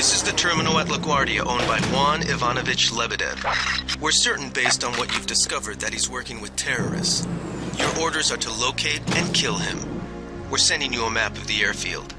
This is the terminal at Guardia owned by Juan Ivanovich Lebedev. We're certain based on what you've discovered that he's working with terrorists. Your orders are to locate and kill him. We're sending you a map of the airfield.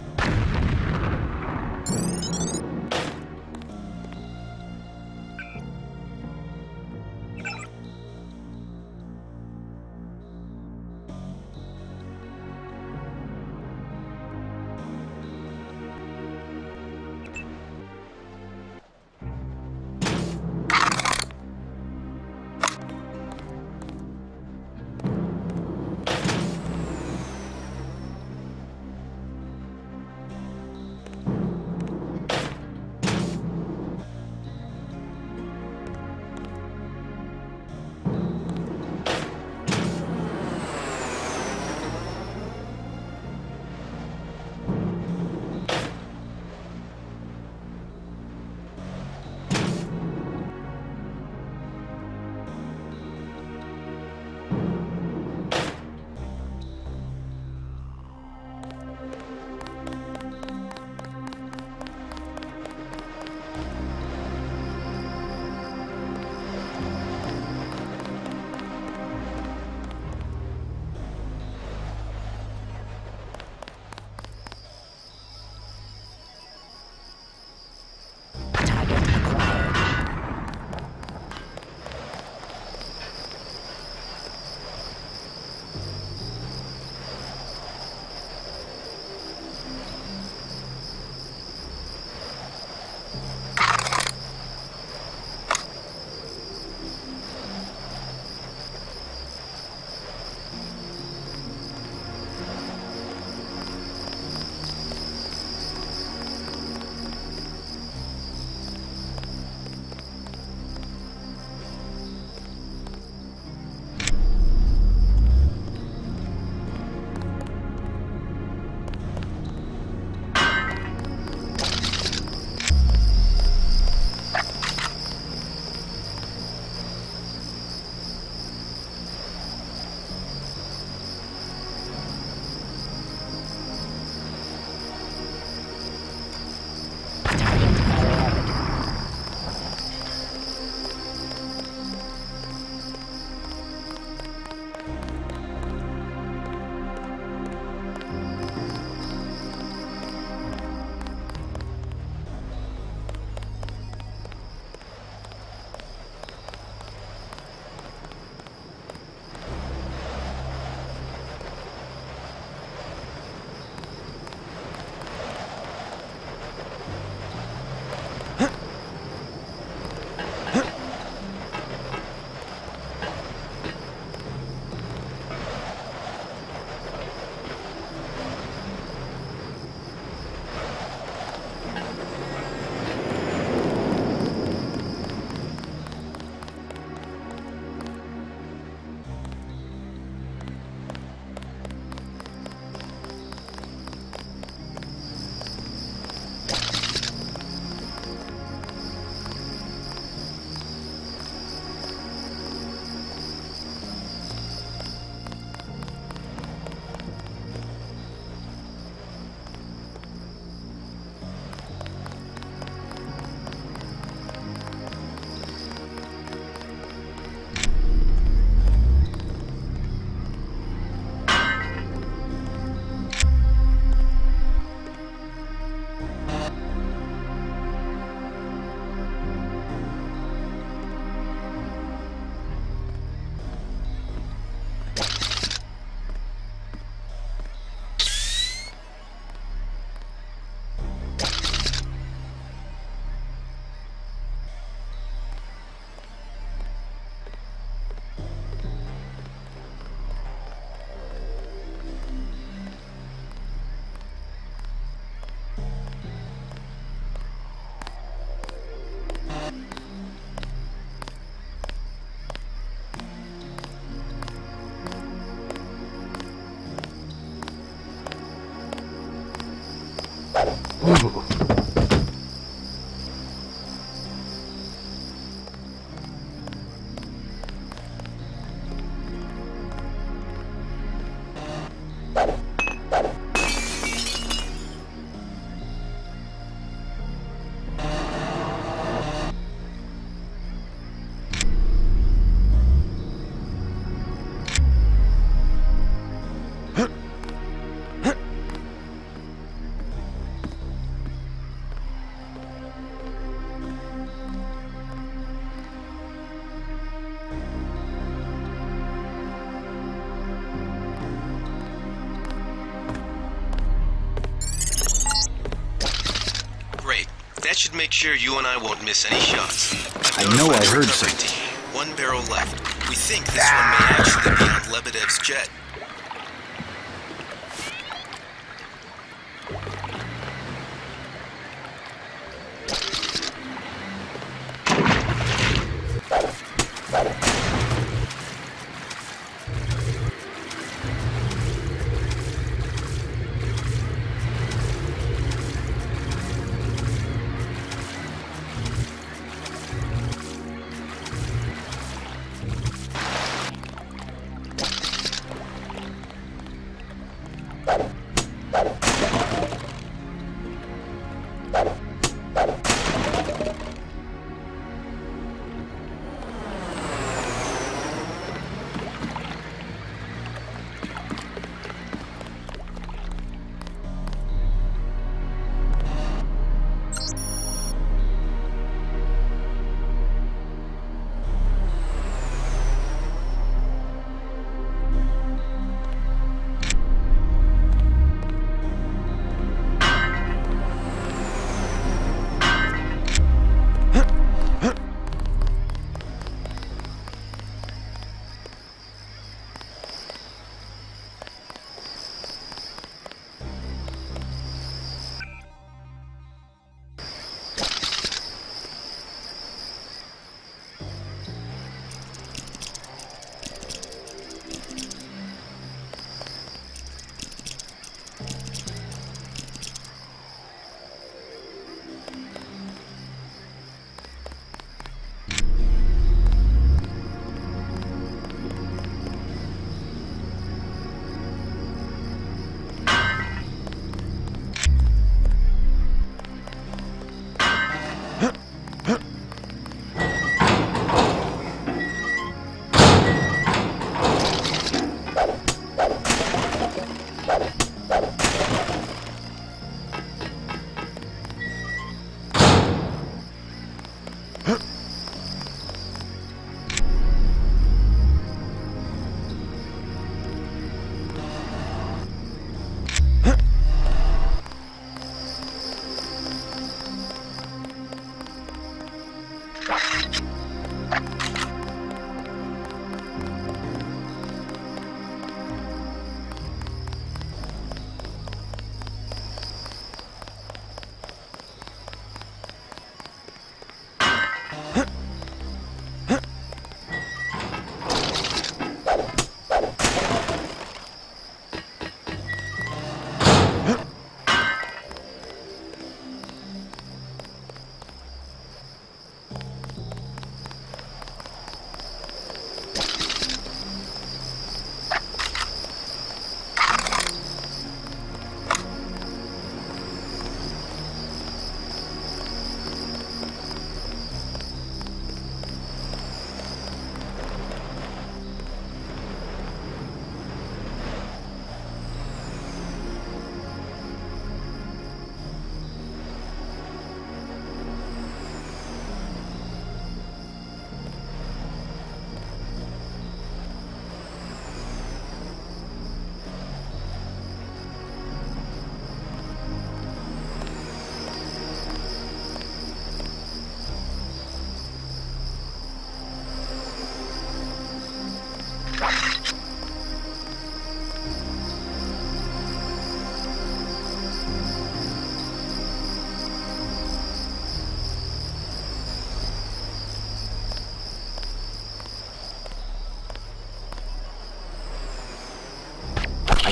should make sure you and I won't miss any shots. I know I heard recovery something. team. One barrel left. We think this one may actually be on Lebedev's jet.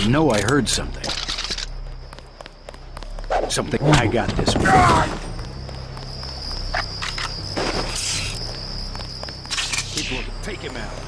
I know I heard something. Something. I got this one. People, take him out.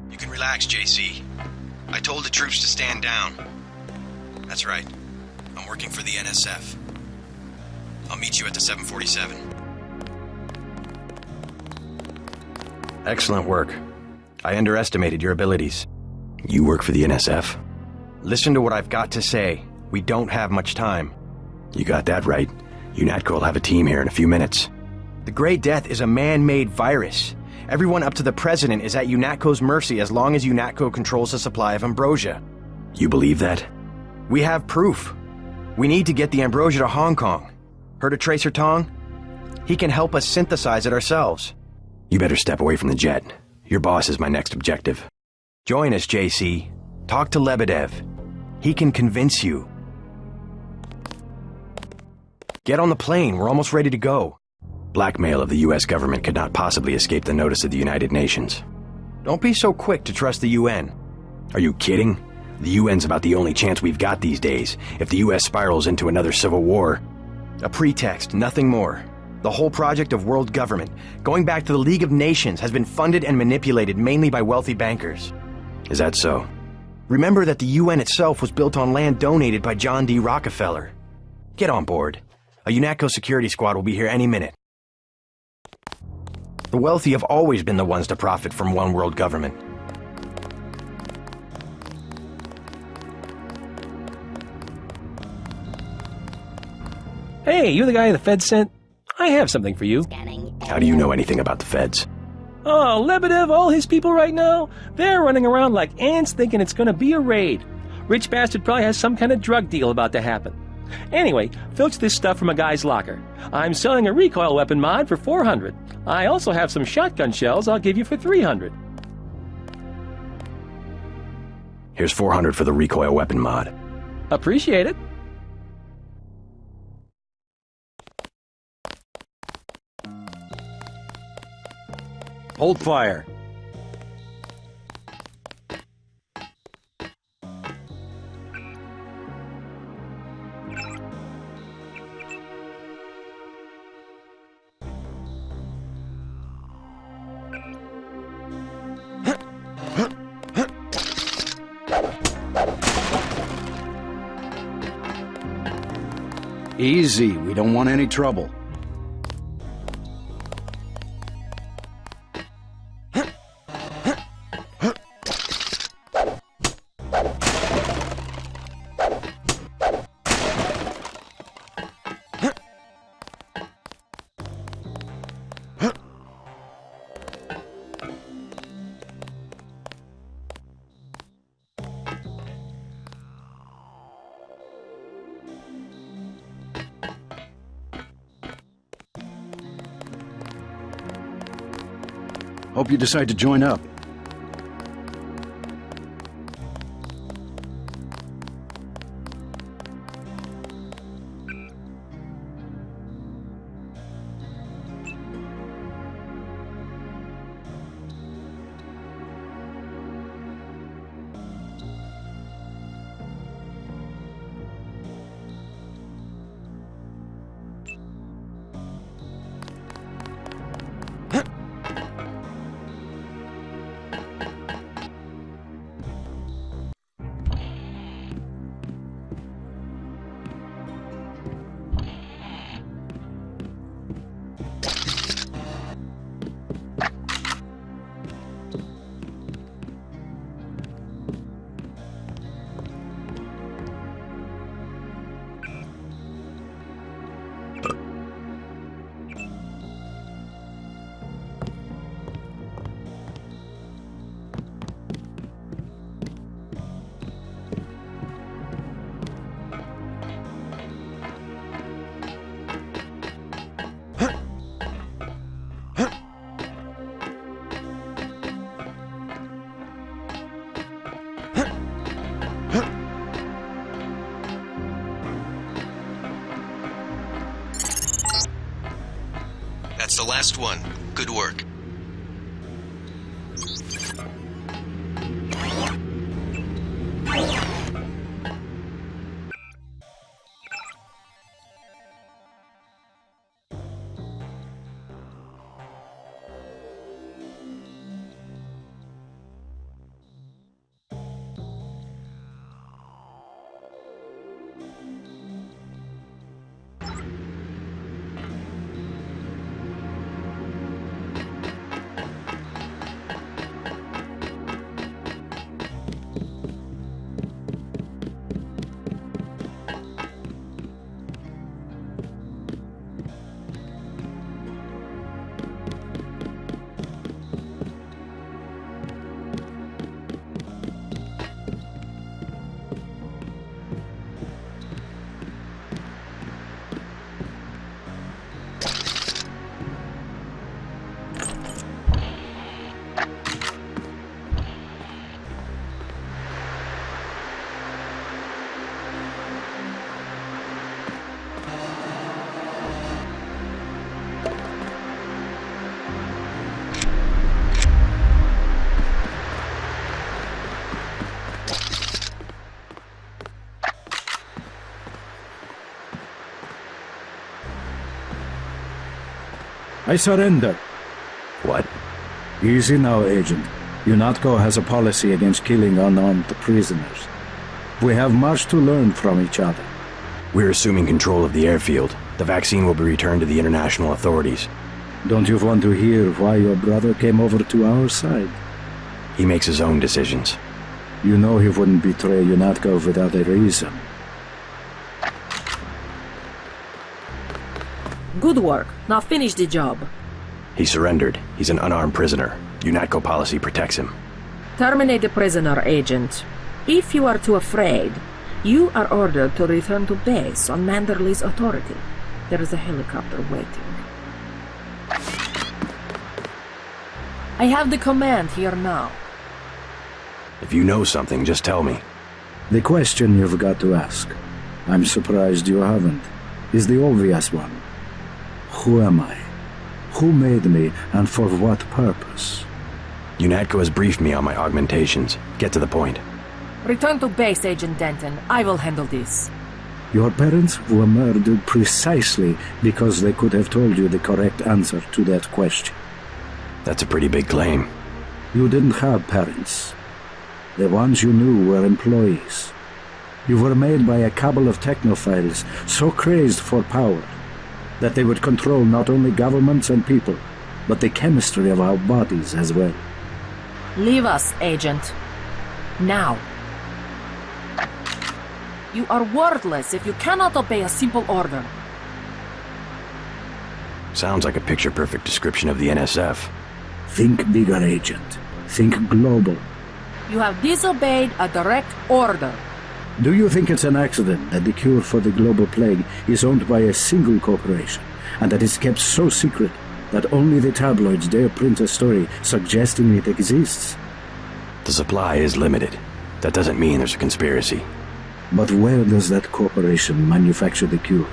You can relax, JC. I told the troops to stand down. That's right. I'm working for the NSF. I'll meet you at the 747. Excellent work. I underestimated your abilities. You work for the NSF? Listen to what I've got to say. We don't have much time. You got that right. UNATCO will have a team here in a few minutes. The Grey Death is a man-made virus. Everyone up to the President is at UNATCO's mercy as long as UNATCO controls the supply of ambrosia. You believe that? We have proof. We need to get the ambrosia to Hong Kong. Heard of Tracer Tong? He can help us synthesize it ourselves. You better step away from the jet. Your boss is my next objective. Join us, JC. Talk to Lebedev. He can convince you. Get on the plane. We're almost ready to go. Blackmail of the U.S. government could not possibly escape the notice of the United Nations. Don't be so quick to trust the UN. Are you kidding? The UN's about the only chance we've got these days. If the U.S. spirals into another civil war... A pretext, nothing more. The whole project of world government, going back to the League of Nations, has been funded and manipulated mainly by wealthy bankers. Is that so? Remember that the UN itself was built on land donated by John D. Rockefeller. Get on board. A UNATCO security squad will be here any minute. The wealthy have always been the ones to profit from one world government. Hey, you're the guy the Fed sent? I have something for you. How do you know anything about the feds? Oh, Lebedev, all his people right now, they're running around like ants thinking it's gonna be a raid. Rich bastard probably has some kind of drug deal about to happen. Anyway, filch this stuff from a guy's locker. I'm selling a recoil weapon mod for $400. I also have some shotgun shells I'll give you for $300. Here's $400 for the recoil weapon mod. Appreciate it. Hold fire. Easy, we don't want any trouble. Hope you decide to join up. That's the last one. Good work. I surrender. What? Easy now, Agent. UNATCO has a policy against killing unarmed prisoners. We have much to learn from each other. We're assuming control of the airfield. The vaccine will be returned to the international authorities. Don't you want to hear why your brother came over to our side? He makes his own decisions. You know he wouldn't betray UNATCO without a reason. Good work. Now finish the job. He surrendered. He's an unarmed prisoner. UNATCO policy protects him. Terminate the prisoner, Agent. If you are too afraid, you are ordered to return to base on Manderley's authority. There is a helicopter waiting. I have the command here now. If you know something, just tell me. The question you've got to ask, I'm surprised you haven't, is the obvious one. Who am I? Who made me, and for what purpose? UNATCO has briefed me on my augmentations. Get to the point. Return to base, Agent Denton. I will handle this. Your parents were murdered precisely because they could have told you the correct answer to that question. That's a pretty big claim. You didn't have parents. The ones you knew were employees. You were made by a cabal of technophiles so crazed for power that they would control not only governments and people, but the chemistry of our bodies as well. Leave us, Agent. Now. You are worthless if you cannot obey a simple order. Sounds like a picture-perfect description of the NSF. Think bigger, Agent. Think global. You have disobeyed a direct order. Do you think it's an accident that the cure for the global plague is owned by a single corporation, and that it's kept so secret that only the tabloids dare print a story suggesting it exists? The supply is limited. That doesn't mean there's a conspiracy. But where does that corporation manufacture the cure?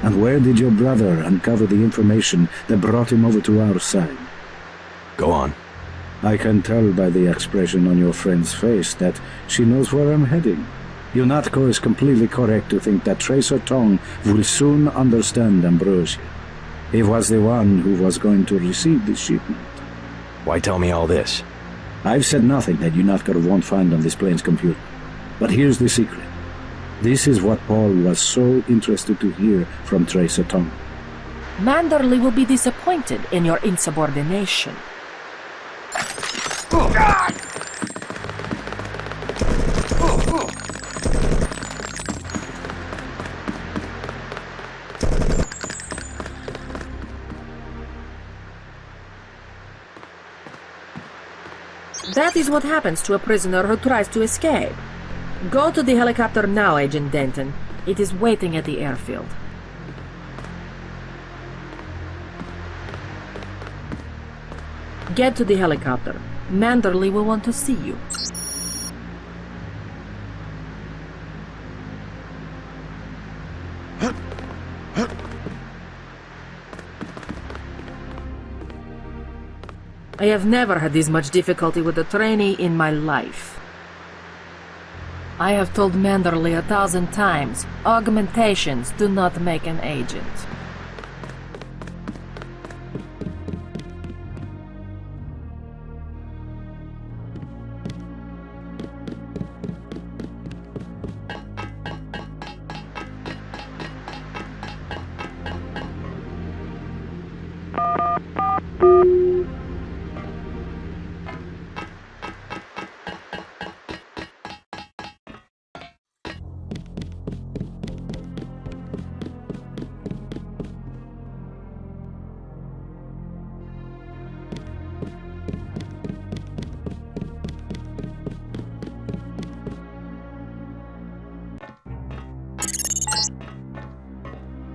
And where did your brother uncover the information that brought him over to our side? Go on. I can tell by the expression on your friend's face that she knows where I'm heading. UNATCO is completely correct to think that Tracer Tong will soon understand Ambrosia. He was the one who was going to receive the shipment. Why tell me all this? I've said nothing that UNATCO won't find on this plane's computer. But here's the secret. This is what Paul was so interested to hear from Tracer Tong. Manderley will be disappointed in your insubordination. That is what happens to a prisoner who tries to escape. Go to the helicopter now, Agent Denton. It is waiting at the airfield. Get to the helicopter. Manderley will want to see you. I have never had this much difficulty with a trainee in my life. I have told Manderley 1,000 times, augmentations do not make an agent.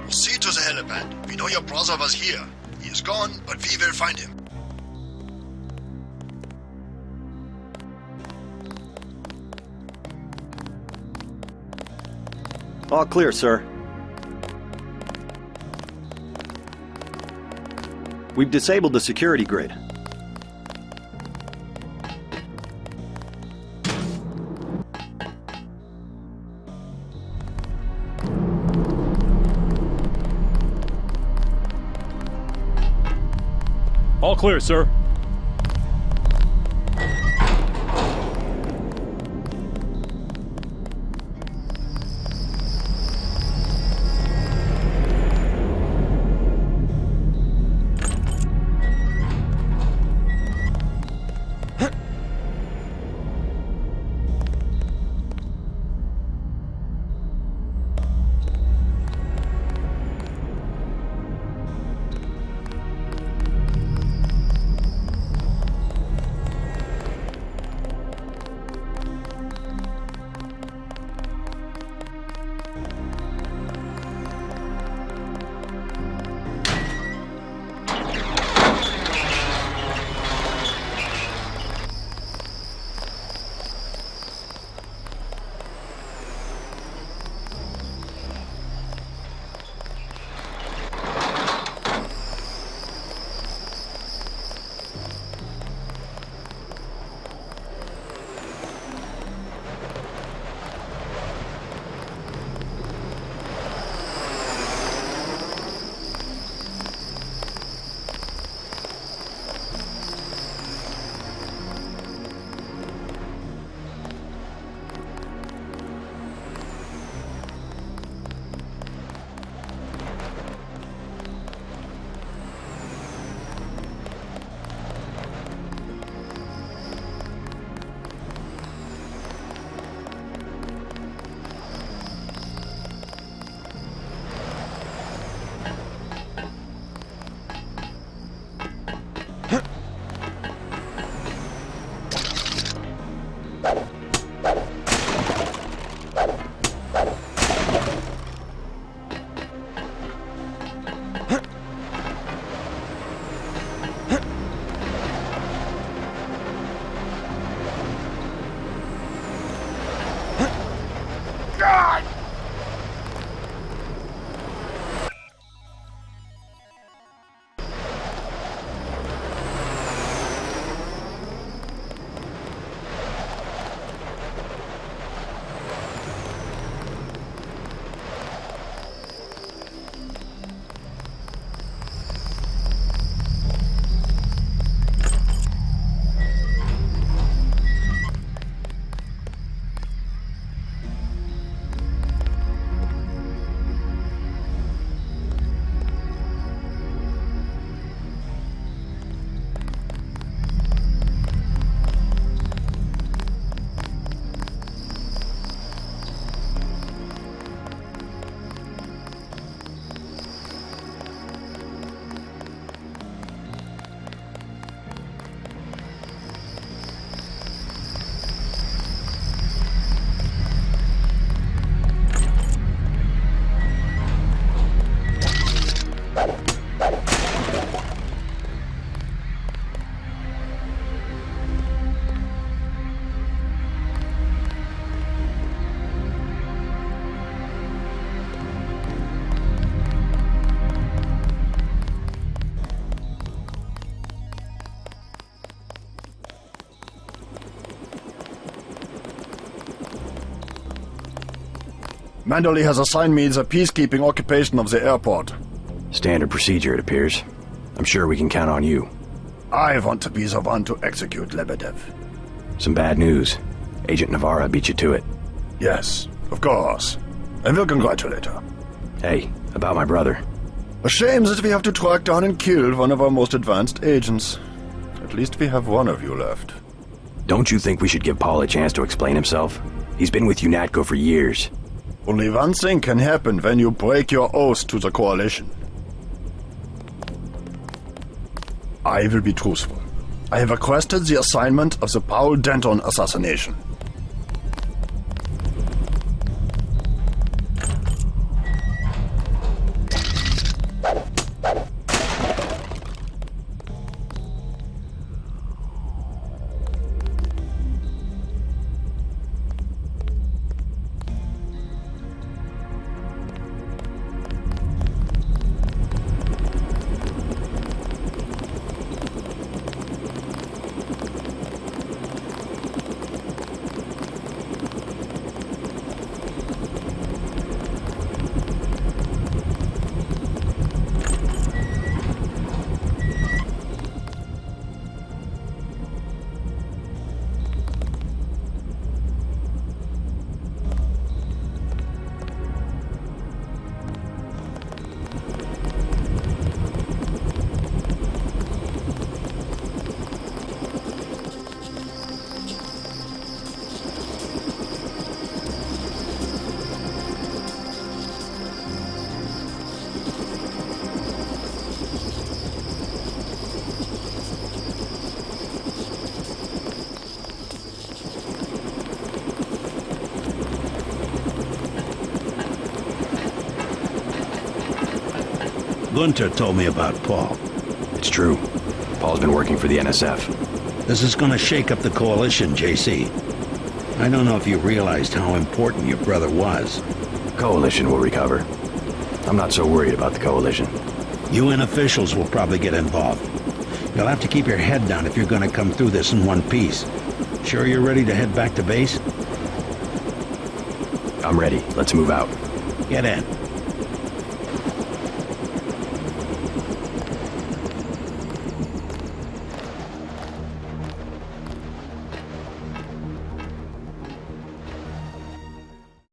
See to the helipad. We know your brother was here. He is gone, but we will find him. All clear, sir. We've disabled the security grid. clear, sir. Manderley has assigned me the peacekeeping occupation of the airport. Standard procedure, it appears. I'm sure we can count on you. I want to be the one to execute Lebedev. Some bad news. Agent Navarra beat you to it. Yes, of course. I will congratulate her. Hey, about my brother. A shame that we have to track down and kill one of our most advanced agents. At least we have one of you left. Don't you think we should give Paul a chance to explain himself? He's been with UNATCO for years. Only one thing can happen when you break your oath to the Coalition. I will be truthful. I have requested the assignment of the Paul Denton assassination. Gunter told me about Paul. It's true. Paul's been working for the NSF. This is gonna shake up the coalition, JC. I don't know if you realized how important your brother was. Coalition will recover. I'm not so worried about the coalition. UN officials will probably get involved. You'll have to keep your head down if you're gonna come through this in one piece. Sure you're ready to head back to base? I'm ready. Let's move out. Get in.